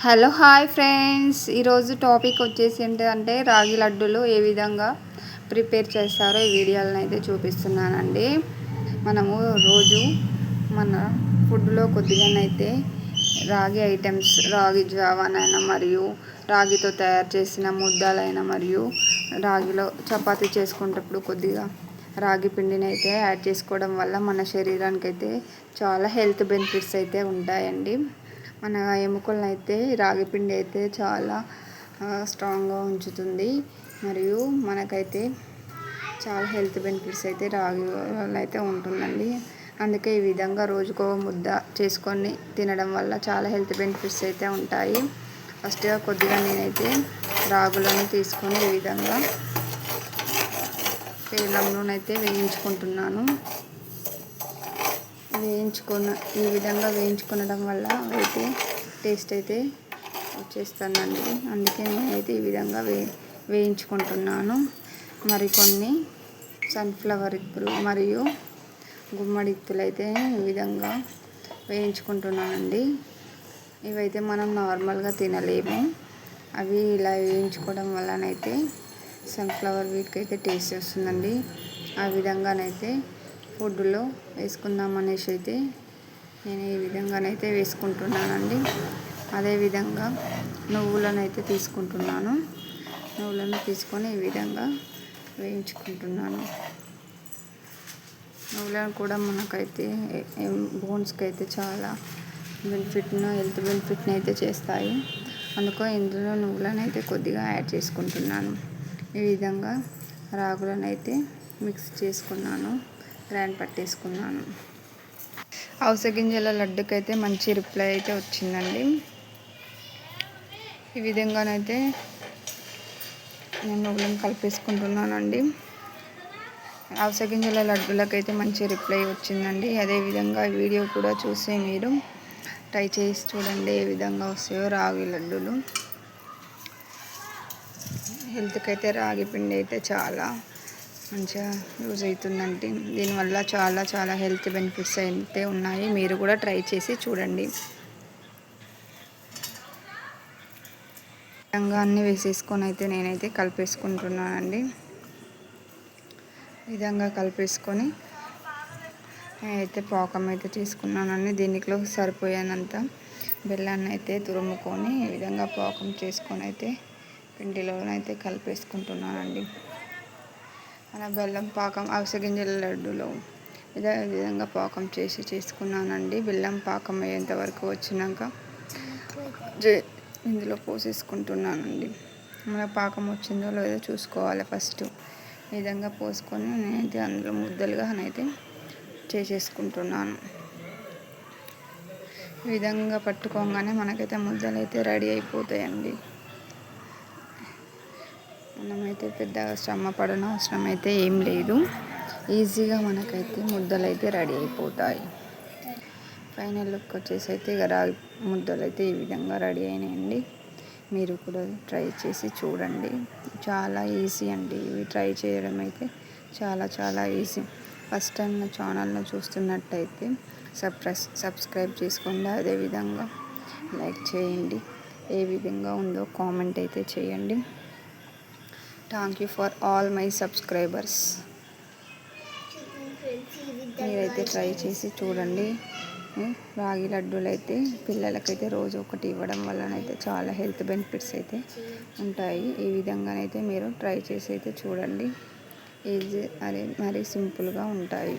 Hello hi friends, ఈరోజు topic వచ్చేసి ఏంటంటే రాగి లడ్డూలు ఏ విధంగా ప్రిపేర్ చేస్తారో ఈ వీడియోలను అయితే చూపిస్తున్నానండి. మనము రోజు మన ఫుడ్లో కొద్దిగానైతే రాగి ఐటమ్స్, రాగి జావానైనా మరియు రాగితో తయారు చేసిన ముద్దలైనా మరియు రాగిలో చపాతీ చేసుకునేటప్పుడు కొద్దిగా రాగి పిండిని అయితే యాడ్ చేసుకోవడం వల్ల మన శరీరానికి అయితే చాలా హెల్త్ బెనిఫిట్స్ అయితే ఉంటాయండి. మన ఎముకలను అయితే రాగి పిండి అయితే చాలా స్ట్రాంగ్గా ఉంచుతుంది మరియు మనకైతే చాలా హెల్త్ బెనిఫిట్స్ అయితే రాగి వల్ల అయితే ఉంటుందండి. అందుకే ఈ విధంగా రోజుకో ముద్ద చేసుకొని తినడం వల్ల చాలా హెల్త్ బెనిఫిట్స్ అయితే ఉంటాయి. ఫస్ట్గా కొద్దిగా నేనైతే రాగులను తీసుకొని ఈ విధంగా పేలంలోనైతే వేయించుకుంటున్నాను. ఈ విధంగా వేయించుకోవడం వల్ల అయితే టేస్ట్ అయితే వచ్చేస్తానండి. అందుకే నేనైతే ఈ విధంగా వేయించుకుంటున్నాను. మరికొన్ని సన్ఫ్లవర్ ఇత్తులు మరియు గుమ్మడి ఇత్తులు అయితే ఈ విధంగా వేయించుకుంటున్నానండి. ఇవైతే మనం నార్మల్గా తినలేము. అవి ఇలా వేయించుకోవడం వల్లనైతే సన్ఫ్లవర్ వీటికైతే టేస్ట్ వస్తుందండి. ఆ విధంగానైతే ఫుడ్లో వేసుకుందాం అనేసి అయితే నేను ఈ విధంగానైతే వేసుకుంటున్నానండి. అదేవిధంగా నువ్వులను అయితే తీసుకుంటున్నాను. నువ్వులను తీసుకొని ఈ విధంగా వేయించుకుంటున్నాను. నువ్వులను కూడా మనకైతే బోన్స్కి అయితే చాలా హెల్త్ బెనిఫిట్ని అయితే చేస్తాయి. అందుకో ఇందులో నువ్వులను అయితే కొద్దిగా యాడ్ చేసుకుంటున్నాను. ఈ విధంగా రాగులను అయితే మిక్స్ చేసుకున్నాను, గ్రైండ్ పట్టేసుకున్నాను. అవిసె గింజల లడ్డుకైతే మంచి రిప్లై అయితే వచ్చిందండి. ఈ విధంగానైతే నేను నువ్వులను కలిపేసుకుంటున్నానండి. అవిసె గింజల లడ్డులకైతే మంచి రిప్లై వచ్చిందండి. అదేవిధంగా వీడియో కూడా చూసి మీరు ట్రై చేసి చూడండి ఏ విధంగా వస్తాయో రాగి లడ్డూలు. హెల్త్కి అయితే రాగి పిండి అయితే చాలా మంచిగా యూజ్ అవుతుందండి. దీనివల్ల చాలా చాలా హెల్త్ బెనిఫిట్స్ అయితే ఉన్నాయి. మీరు కూడా ట్రై చేసి చూడండి. విధంగా అన్నీ వేసేసుకొని అయితే నేనైతే కలిపేసుకుంటున్నానండి. విధంగా కలిపేసుకొని నేనైతే పాకం అయితే చేసుకున్నానండి. దీనిలో సరిపోయేంత బెల్లాన్ని అయితే తురుముకొని ఈ విధంగా పాకం చేసుకొని అయితే పిండిలోనైతే కలిపేసుకుంటున్నానండి. అలా బెల్లం పాకం అవిసె గింజల లడ్డూలో ఇదే విధంగా పాకం చేసుకున్నానండి. బెల్లం పాకం అయ్యేంత వరకు వచ్చినాక ఇందులో పోసేసుకుంటున్నానండి. మన పాకం వచ్చిందో లేదో చూసుకోవాలి ఫస్ట్. ఈ విధంగా పోసుకొని నేనైతే అందులో ముద్దలుగా అయితే చేసేసుకుంటున్నాను. ఈ విధంగా పట్టుకోగానే మనకైతే ముద్దలు అయితే రెడీ అయిపోతాయండి. మనమైతే పెద్దగా శ్రమ పడన అవసరం అయితే ఏం లేదు. ఈజీగా మనకైతే ముద్దలు అయితే రెడీ అయిపోతాయి. ఫైనల్ లుక్ వచ్చేసి అయితే రాగి ముద్దలు అయితే ఈ విధంగా రెడీ అయినాయండి. మీరు కూడా ట్రై చేసి చూడండి. చాలా ఈజీ అండి. ఇవి ట్రై చేయడం అయితే చాలా చాలా ఈజీ. ఫస్ట్ టైం నా ఛానల్ను చూస్తున్నట్టయితే సబ్స్క్రైబ్ చేసుకోండి. అదేవిధంగా లైక్ చేయండి. ఏ విధంగా ఉందో కామెంట్ అయితే చేయండి. Thank you for all my subscribers. మీరైతే ట్రై చేసి చూడండి. రాగి లడ్డూలు అయితే పిల్లలకైతే రోజు ఒకటి ఇవ్వడం వల్లనైతే చాలా హెల్త్ బెనిఫిట్స్ అయితే ఉంటాయి. ఈ విధంగానైతే మీరు ట్రై చేసి అయితే చూడండి. ఈజీ మరి సింపుల్గా ఉంటాయి.